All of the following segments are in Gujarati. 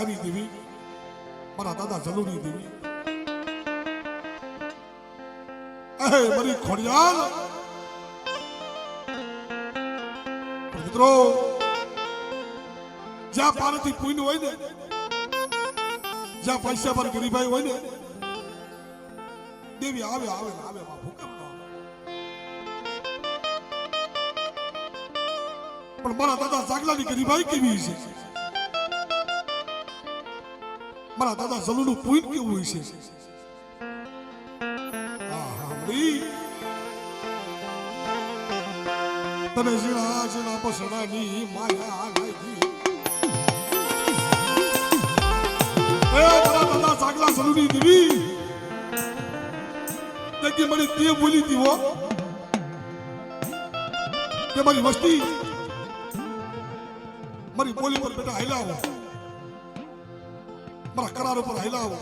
જાગલાની દેવી મારા દાદા જલુની દેવી મારી ખોડિયાલ મિત્રો જ્યાં પારથી પૂન હોય ને જ્યાં પૈસા પર ગરીબાઈ હોય ને દેવી આવે આવે આવે ભૂકંપ પણ મારા દાદા જાગલાની ગરીબાઈ કેવી છે મારા દાદા જલુનું પૂન કેવું હોય છે તને જીણા જીણા પસડાની માયા લાગી મારા દાદા જાગલા જલુની દેવી તે મને તે બોલી દીવો કે મારી વસ્તી મારી બોલી પર બેટા હિલાવો મારા કરાર ઉપર હિલાવો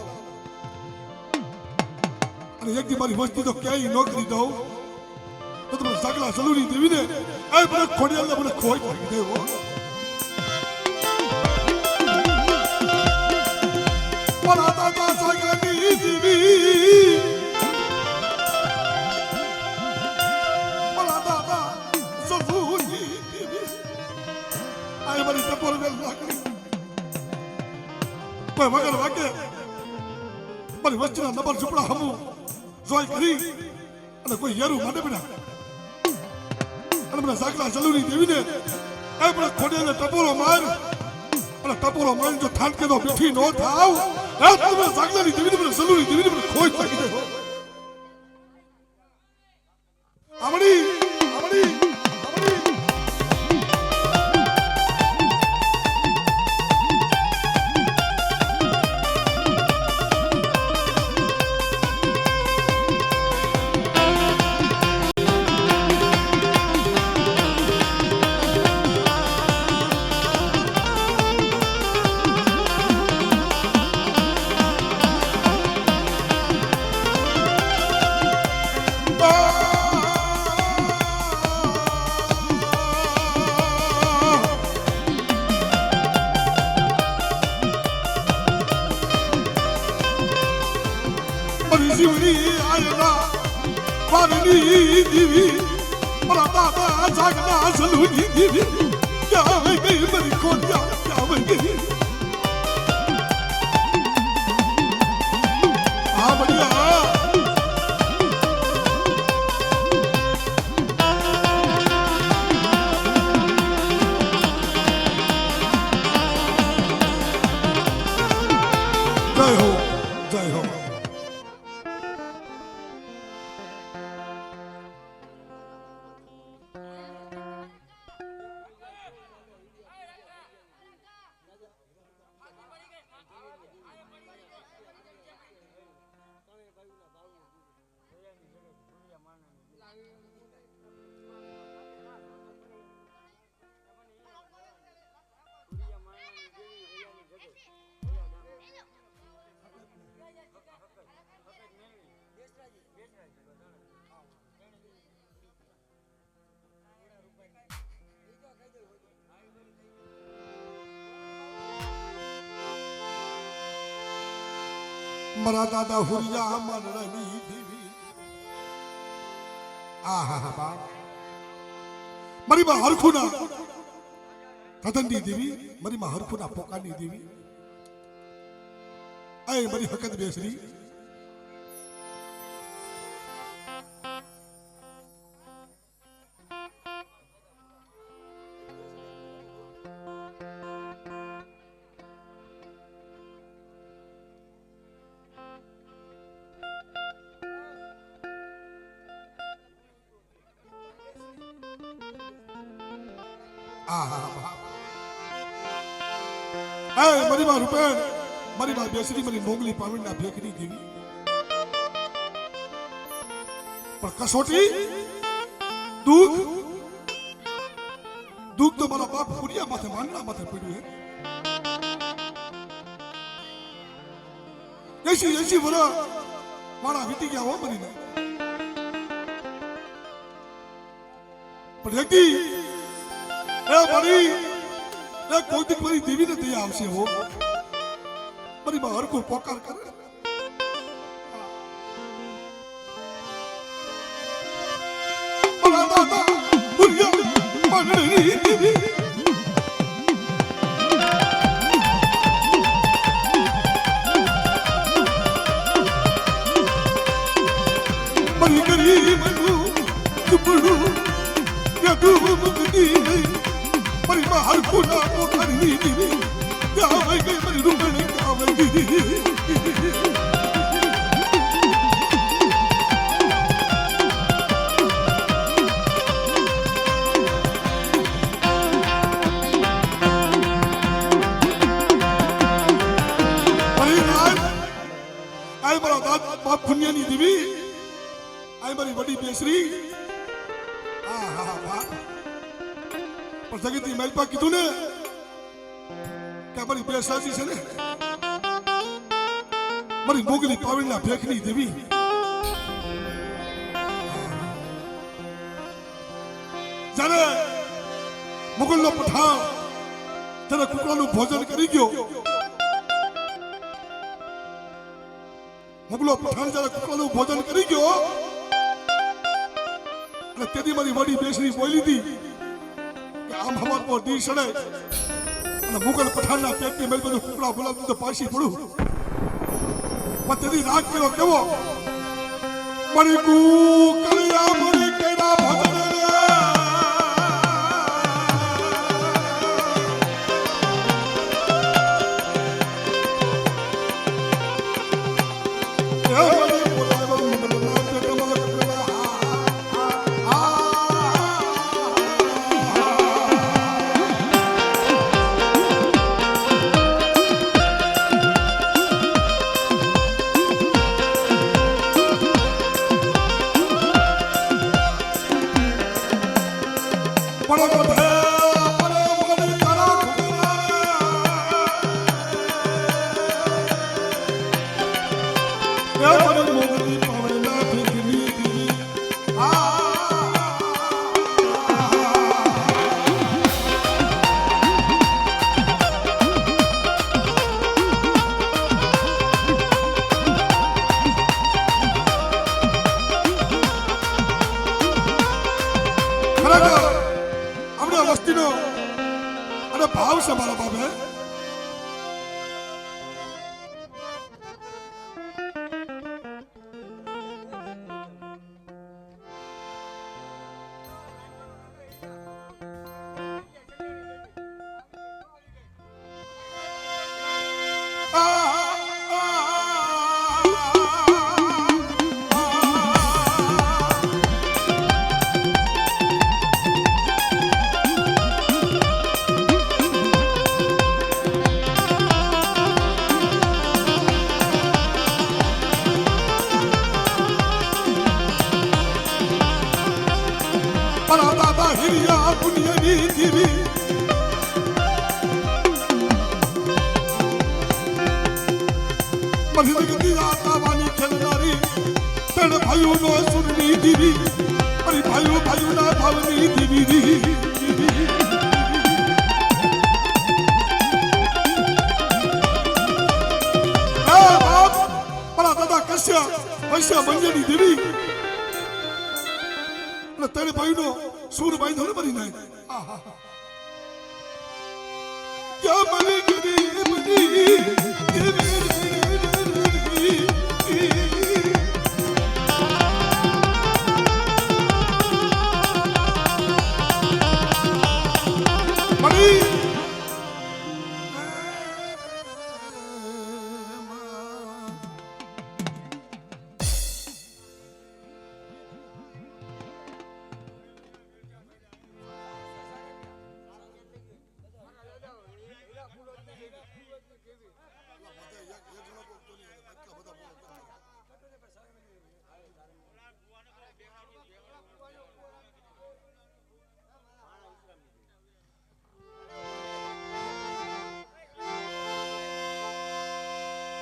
અને એક દી મારી વસ્તી તો ક્યાંય નોકરી દઉં તો તમે જાગલા જલુની દેવી ને એ મને ખોડિયાલને મને ખોઈ નાખી દેવો મારા દાદા જાગલાની દેવી મારા દાદા જલુની દેવી આ મારી ટપોર વેલ લાગી કોઈ વગર વાગે મારી વસ્તીના નંબર ઝૂપડા હમું જોઈ કરી અને કોઈ યારું માટે બેઠા અને મને જાગલા જલુની દેવીને એ મને ખોડિયાને ટપોરો માર અને ટપોરો મારીને જો થાનકે તો બેઠી ન થાવ એ તમે જાગલાની દેવીને મને જલુની દેવીને મને ખોઈ નાખી દે આવડી આવડી દેવી મારા દાદા જાગલા જલુની દેવી ક્યાં ગઈ મારી ખોડિયાલ ક્યાં ગઈ આ બઢિયા જય હો જય હો મારા દાદા હુરિયા મરણી દેવી આહા બાપ મારી માં હરખુના કદનની દેવી મારી માં હરખુના પોકાની દેવી આય મારી હકત બેસરી મારી માં રૂપેણ મારી માં બેસરી મારી મોગલી પાવનના ભેખની દેવી પણ કસોટી દુઃખ દુઃખ તો મારા બાપ પુરિયા માથે માંડલા માથે પડ્યું હે 80 વર્ષ મારા વીતી ગયા હો મરીને પણ એકદી એ મારી એ કોઈ મારી દેવીને દયા આવશે હો મારી માં હરખું પોકાર કરે મારા દાદા ભૂલ્યા મંડળી દેવી મારી ગરીબ ઝૂંપડું યાદું મુકતી મારી માં હરખું ના પોકારી દેવી ક્યાં વહી ગઈ મારી રૂમણી ક્યાં વહી ગઈ બાપ પુણ્યની દેવી આ મારી વડી બેસરી હા હા વાહ પણ જગતની મહેલપા કીધું ને કે મારી બેસાજી છે ને મારી મોગલી પાવડીના ભેખની દેવી જ્યારે મુગલનો પઠાણ ત્યારે કુકડાનું ભોજન કરી ગયો મુગલો પઠાણ જ્યારે કુકડાનું ભોજન કરી ગયો અને તેથી મારી વડી બેસરી બોલી હતી કે આમ હવાર પર દી સડે અને મુગલ પઠાણના પેટની મેલ બધું કુકડા બોલાવતું તો પાછી પડું પણ તેથી રાગ કર્યો કેવો મારી કુકડિયા મારી કેડા ભોજન भाव से मारा बाप है तेरे भाई नो सूर भाई धोने पड़ी नहीं क्या मनी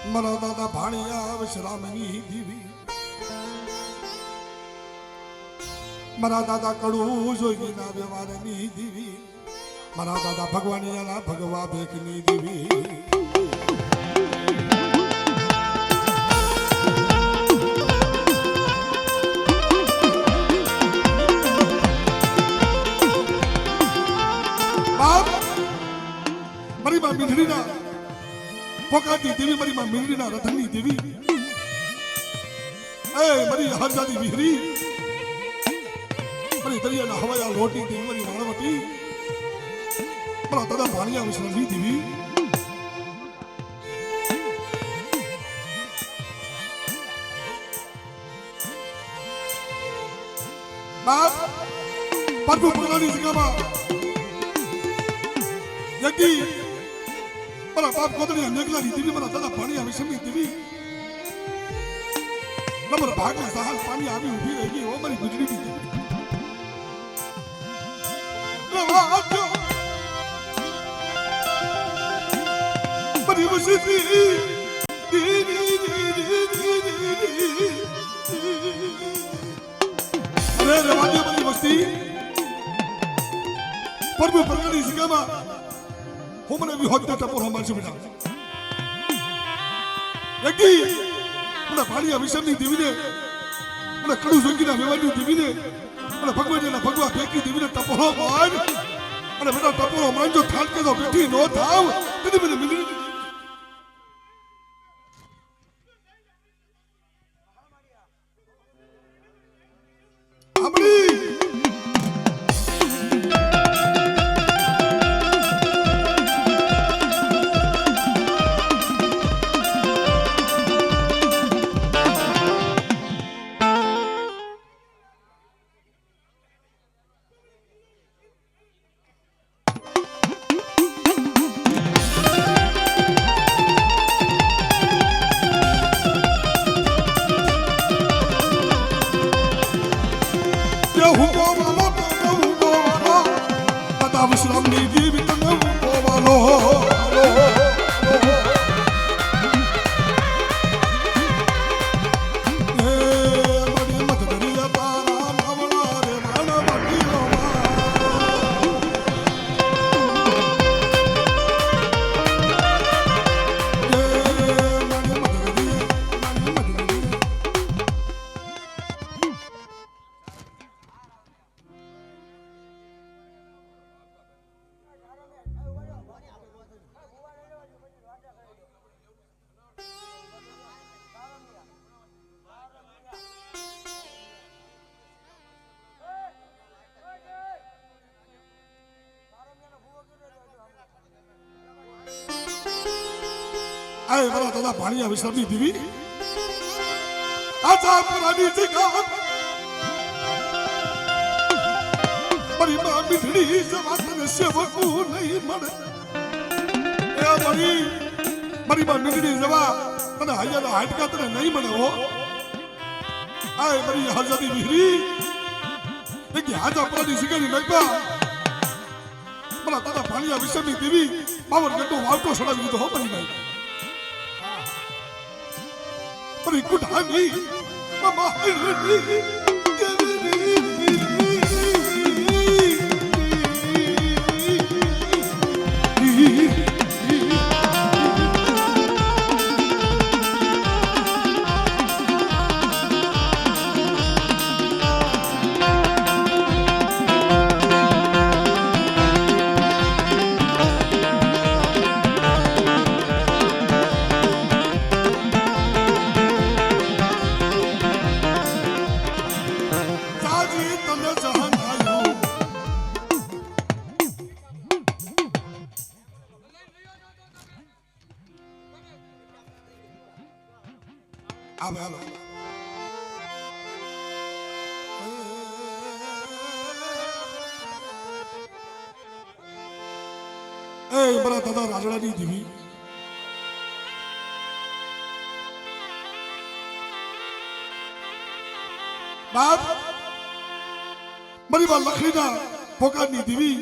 मरा दादा भाणिया विश्रामनी दीवी मरा दादा कड़ू जोगी ना व्यवहारनी दीवी मरा दादा भगवानिया ना भगवा भेकनी दीवी દેવી મારી માં મીંડીના રથની દેવી એ મારી હરજાદી વિહરી મારી દરિયાના હવાયા લોટી દેવી મારી વાણવટી મારા દાદા ભાણિયા વિશ્રામી દેવી બાપ પ્રભુ પ્રજાની જગ્યામાં યજ્ઞી મારા બાપ કોદણી મેઘલાની દેવી મારા દાદા ભાણિયા વિશ્રામી દેવી નંબર ભાગમાં સહાલ પાણી આવી ઊભી રહી ગઈ ઓ મારી ગુજરીની દેવી મારી વસતી અરે રવાજે મારી વસ્તી પ્રભુ પ્રજાની જગ્યામાં હું મને વિહોતા ટપોર મારશે બેટા યજ્ઞી મને ભાણિયા વિશ્રામની દેવીને મને કડુ જોગીના વ્યવહારની દેવીને મને ભગવાનના ભગવા ફેંકી દેવીને ટપોરો માર અને બેટા ટપોરો માંજો થાળકે તો બેઠી નો થાવ કદી મને મિલી આપણી વિશ્રામની દેવી તને બોવાનો મારી મત દરિયા તારા નાવડા રે માણા બાટીનો આય મારા દાદા ભાણિયા વિશ્રામની દેવી આજા પુરાની જગ્યા મારી માં મીઠડી જવાતને સેવકું નહીં મળે એ મારી માં મીઠડી જવા અને હૈયાના હાડકા તને નહીં મળે હો આય મારી હરજાદી વિહરી એક હાજા પુરાની જગ્યાની લગવા મારા દાદા ભાણિયા વિશ્રામની દેવી બાવર ગંડો વાવટો સડાવી દીધો હો મારી ભાઈ But he could have me. Mama, આવે હાલો એ મારા દાદા રાજડાની દેવી બાપ મારી માં લખડીના પોકારની દેવી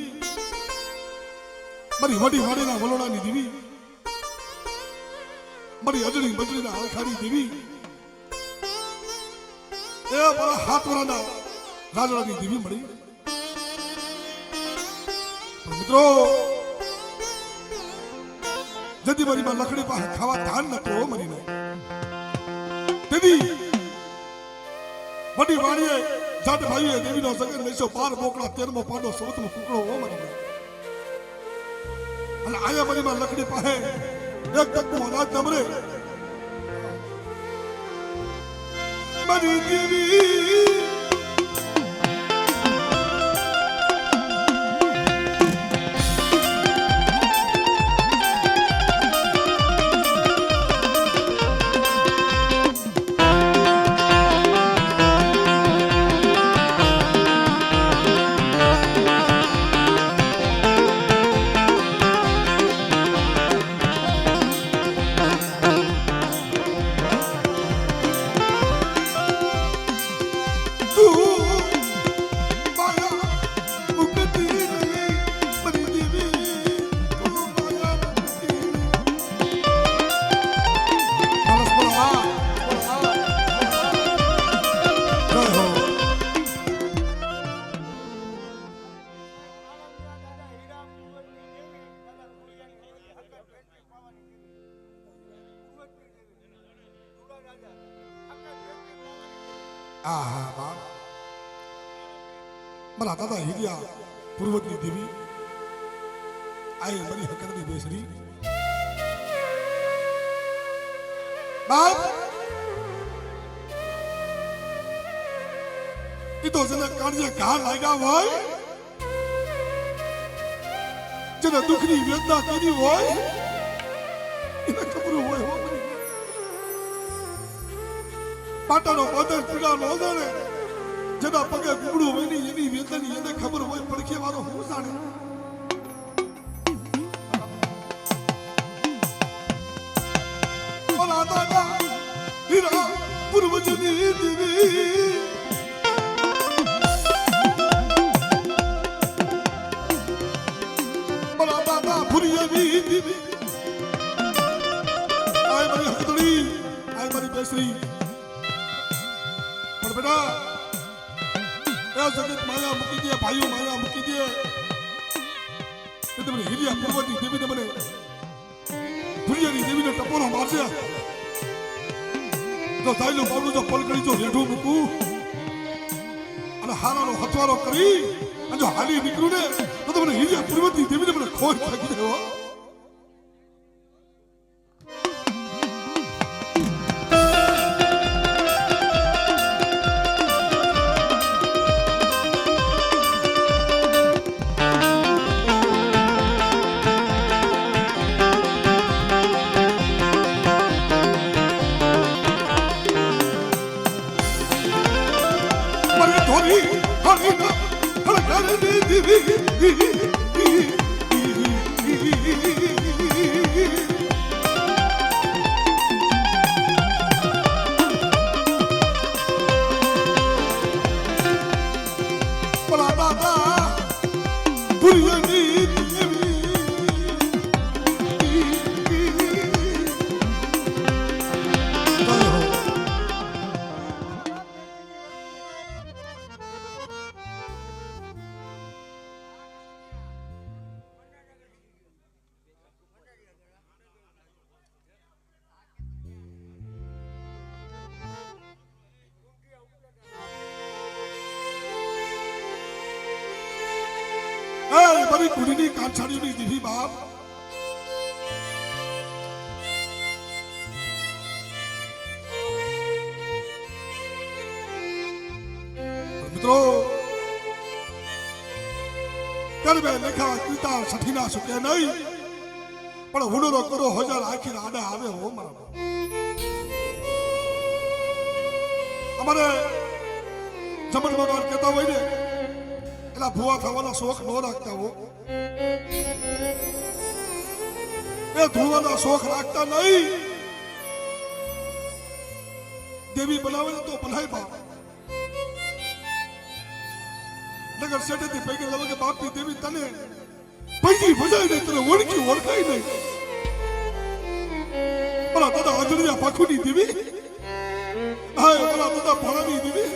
મારી વડી વાડીના વલોડાની દેવી મારી અજણી બજરીના હળખાની દેવી એ મારા હાથવરાના રાજડાની દેવી મળી મિત્રો જદી મારી માં લખડી પાસે ખાવા ધાન નતો મરીને તેથી વડી વાડીએ જાટ ભાઈએ દેવીનો સગન લેશો 12 બોકડા 13મો પાડો 14મો કુકડો હો મરીને અને આયા મારી માં લખડી પાસે એક તક અનાજ નમરે મારી દેવી મારા દાદા હીરિયા પૂર્વજની દેવી આય મારી હકરની બેસરી બાપ ઈ તો જેને કાળજે ઘા લાગ્યા હોય જેને દુઃખની વેદના કરી હોય એને ખબર હોય હો પાટાનો પદર પીડા નો જાણે જેના પગે ગુબડું હોય ની એની વેદની એને ખબર હોય પડખે વાળો હું જાણે મારા દાદા હીરા પૂર્વજની દેવી મારા દાદા ભુરિયાની દેવી આય મારી હકદડી આય મારી બેસરી પણ બેટા જગત માયા મૂકી દે ભાઈઓ માયા મૂકી દે મને હીરિયા પૂર્વજની દેવીને મને ભુરિયાની દેવીને ટપોરો મારશે જો દાયલું બાબલું જો પલકડી જો રેઢું મૂકું અને હારાનો હથવારો કરી અને જો હાલી નીકળું ને તો મને હીરિયા પૂર્વજની દેવીને મને ખોજ થાકી દેવો મારી કુડીની કાંઠાળીઓની દીધી બાપ મિત્રો કરવે લેખા કીતા સઠીના સુકે નહીં પણ હુડરો કરો હજાર આખી આડા આવે હો મારા અમારે જમણ ભગવાન કહેતા હોય ને એલા ભુવા થવાના શોખ ન રાખતા હો એ ધુવાના શોખ રાખતા નહીં દેવી બનાવે તો ભલાઈ બાપ નગર શેઠેથી પૈકી લાવે કે બાપની દેવી તને પૈકી ભજાય નહીં તને ઓળખી ઓળખાય નહીં મારા દાદા આંધળિયા પાખુની દેવી હાય મારા દાદા ભણાની દેવી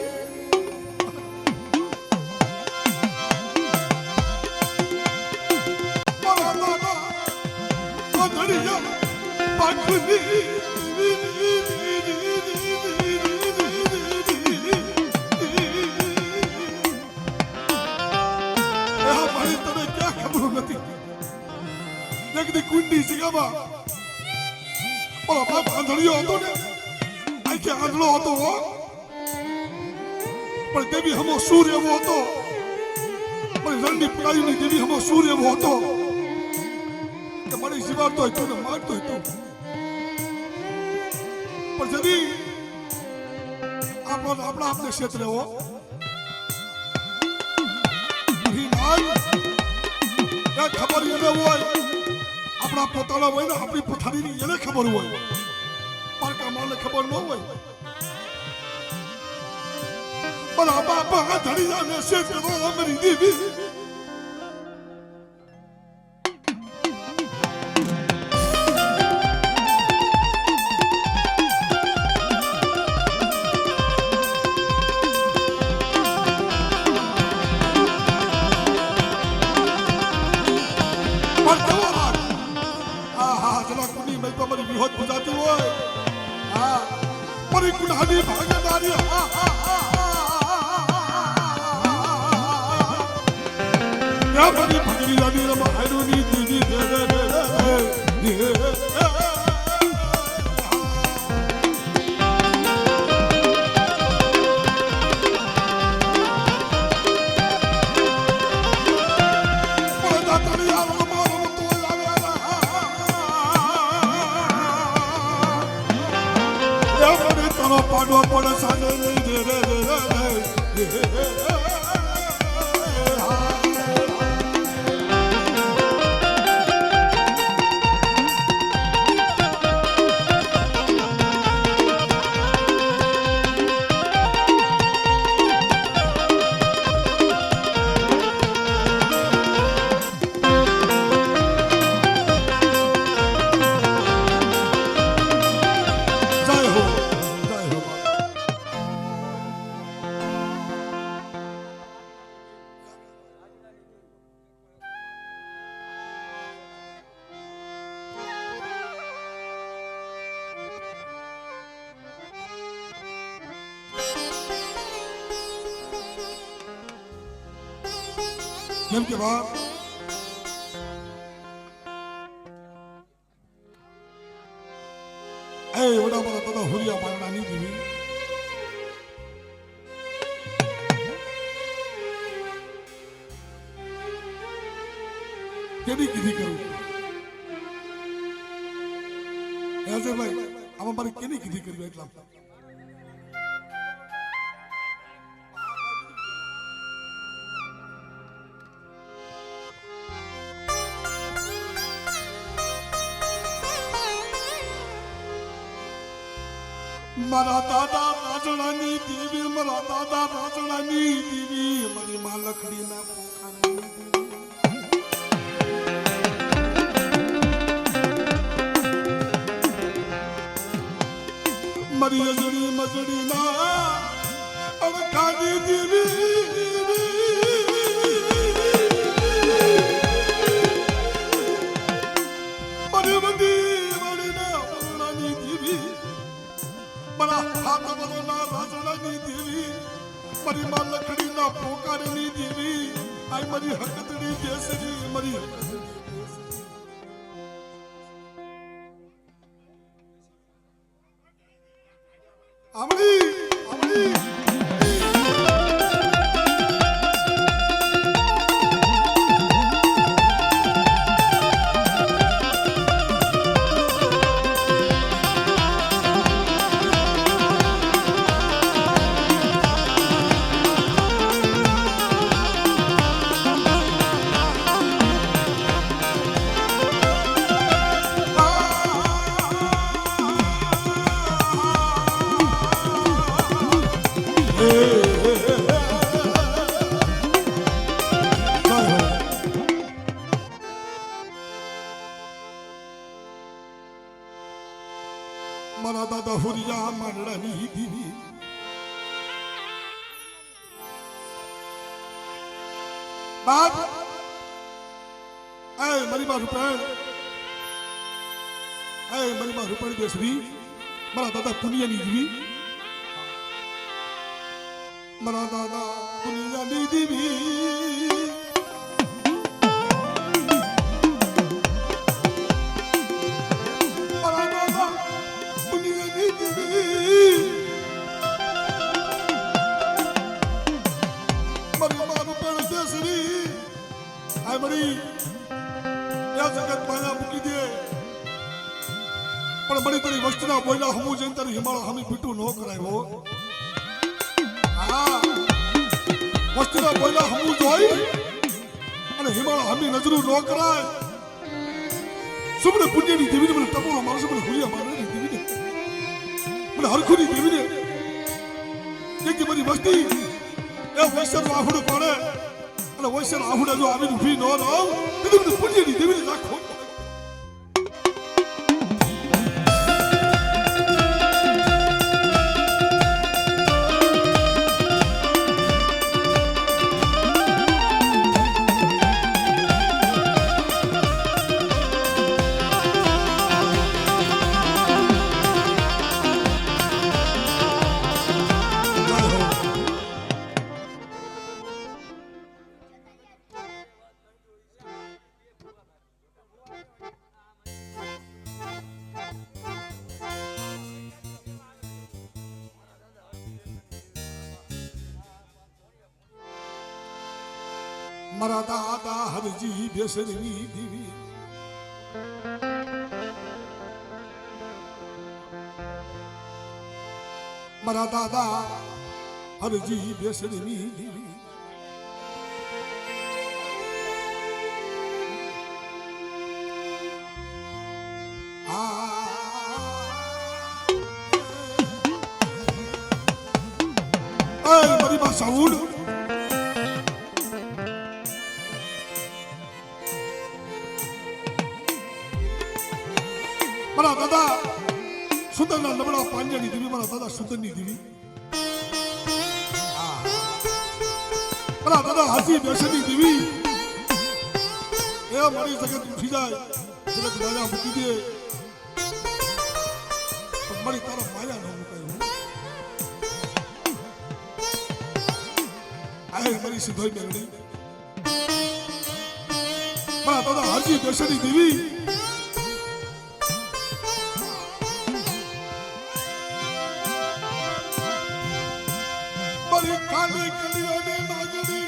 કુંડી સિગામાં મારો બાપ આંધળીયો હતો ને આખે આંધળો હતો હો પણ દેવી હમો સૂર એવો હતો પણ રણની પડાઈની દેવી હમો સૂર એવો હતો કે મને જીવાડતો હતો ને મારતો હતો પણ જદી આપણા આપને ક્ષેત્રે હો ખબર એને હોય આપણા પોતાના હોય ને આપણી પથારીની એને ખબર હોય પારકા માલને ખબર ન હોય પણ આ બાપા ધડી જાને ક્ષેત્ર અમારી દેવી પાડવા પડે સાને કેમ કે બાપ એ વડા મારા દાદા હુરિયા પારણાની દેવી કેવી કીધી કરું ભાઈ આમાં મારે કેવી કીધી કરવી એટલા મારા દાદા રાજણાની દેવી મારા દાદા રાજણાની દેવી મારી માં લખડીના પોખાની દેવી મારી અજડી મજડીના અડકાની દેવી મારી બધી વડીના વરણાની દેવી મારા હાથ વરોના રાજણાની દેવી મારી માં લખડીના પોકારની દેવી આઈ મારી હકતડી દેસરી મારી આમડી આમડી મારા દાદા હુરિયા માંડળાની દેવી બાપ એ મારી માં રૂપણ બેસરી મારા દાદા પુનિયાની દેવી મારા દાદા પુનિયાની દેવી મારા દાદા મારી મારું પણ દેશની આ મારી જગત માયા મૂકી દે પણ બડી તારી વસ્તુના બોયલા હમું જઈને તારી હિમાળા હમી પીટું ન કરાયો હા વસ્તુના બોયલા હમું જોઈ અને હિમાળા હમી નજરું ન કરાય સુમને પુણ્યની દેવીને મને ટપોરો મારશે મને હુલિયા મારવાની દેવીને મને હરખુની દેવીને એક મારી વસ્તી એ વૈશ્વર આહુડ પાડે અને વૈશ્વર આહુડ જો આવીને ઊભી ન લાવ તો મને પુણ્યની દેવીને રાખો મારા દાદા હરજી બેસરી દેવી મારા દાદા હરજી બેસરી દેવી મારી માં સાઉન્ડ મારા દાદા સુંદરના નબળા પાંજાની દેવી મારા દાદા સુંદરની દેવી મારા દાદા હાથી બેસની દેવી એ મારી જગત ઉઠી જાય જગત માયા મૂકી દે પણ મારી તારા માયા ન મુકાય આય મારી સિદ્ધોઈ મેળવી મારા દાદા હાથી બેસની દેવી કાલી કલીઓને નાગડી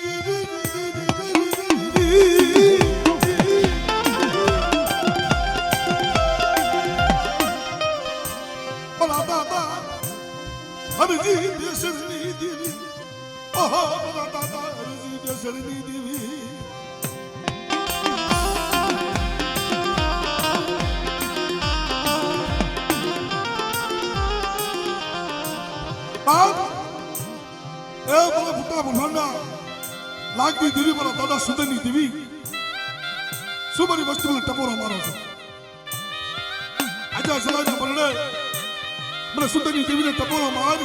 મારા દાદા હરજી બેસની દેવી ઓહો મારા દાદા હરજી બેસની દેવી બાપ એ મારા ભૂતા ભગવાનના લાગતી દેવી મારા દાદા સુંદરની દેવી શું મારી વસ્તુ મને ટપોરો મારો છો આજે સલાહના પરણે મને સુંદરની દેવીને ટપોરો માર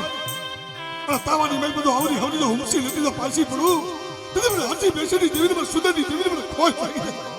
અને તાવાની મેં બધું આવરી હવરી હુમસી લેતી તો પાછી પડું તો મને હરજી બેસની દેવીને મને સુંદરની દેવીને મને ખોઈ લાગી જાય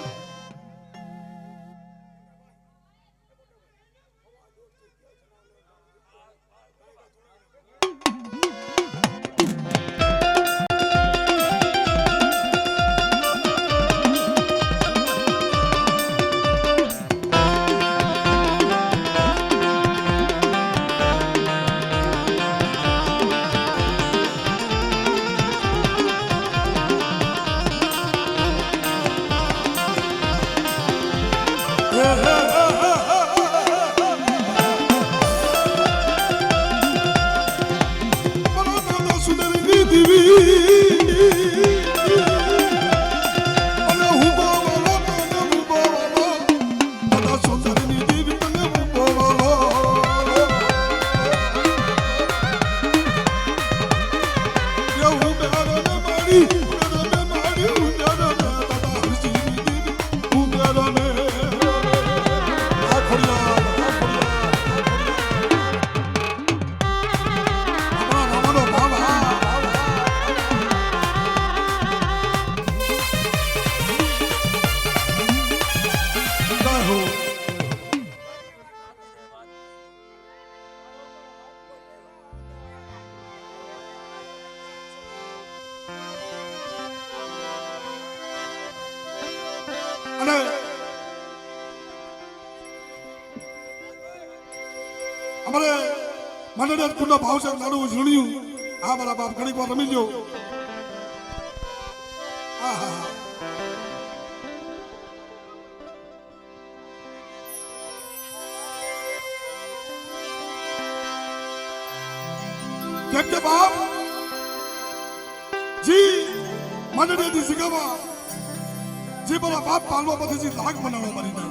અને અમારે મને કુંડો ભાવશે નાનું ઝૂણ્યું આ મારા બાપ ઘડીક વાર રમી ગયો આહા કેમ કે બાપ જી મને નથી શીખવા જે મારા બાપ પાલવા પછી લાગ બનાવો મારી ને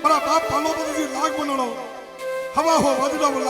મારા બાપ પાલવા પછી લાગ બનાવો હવા હો વધુ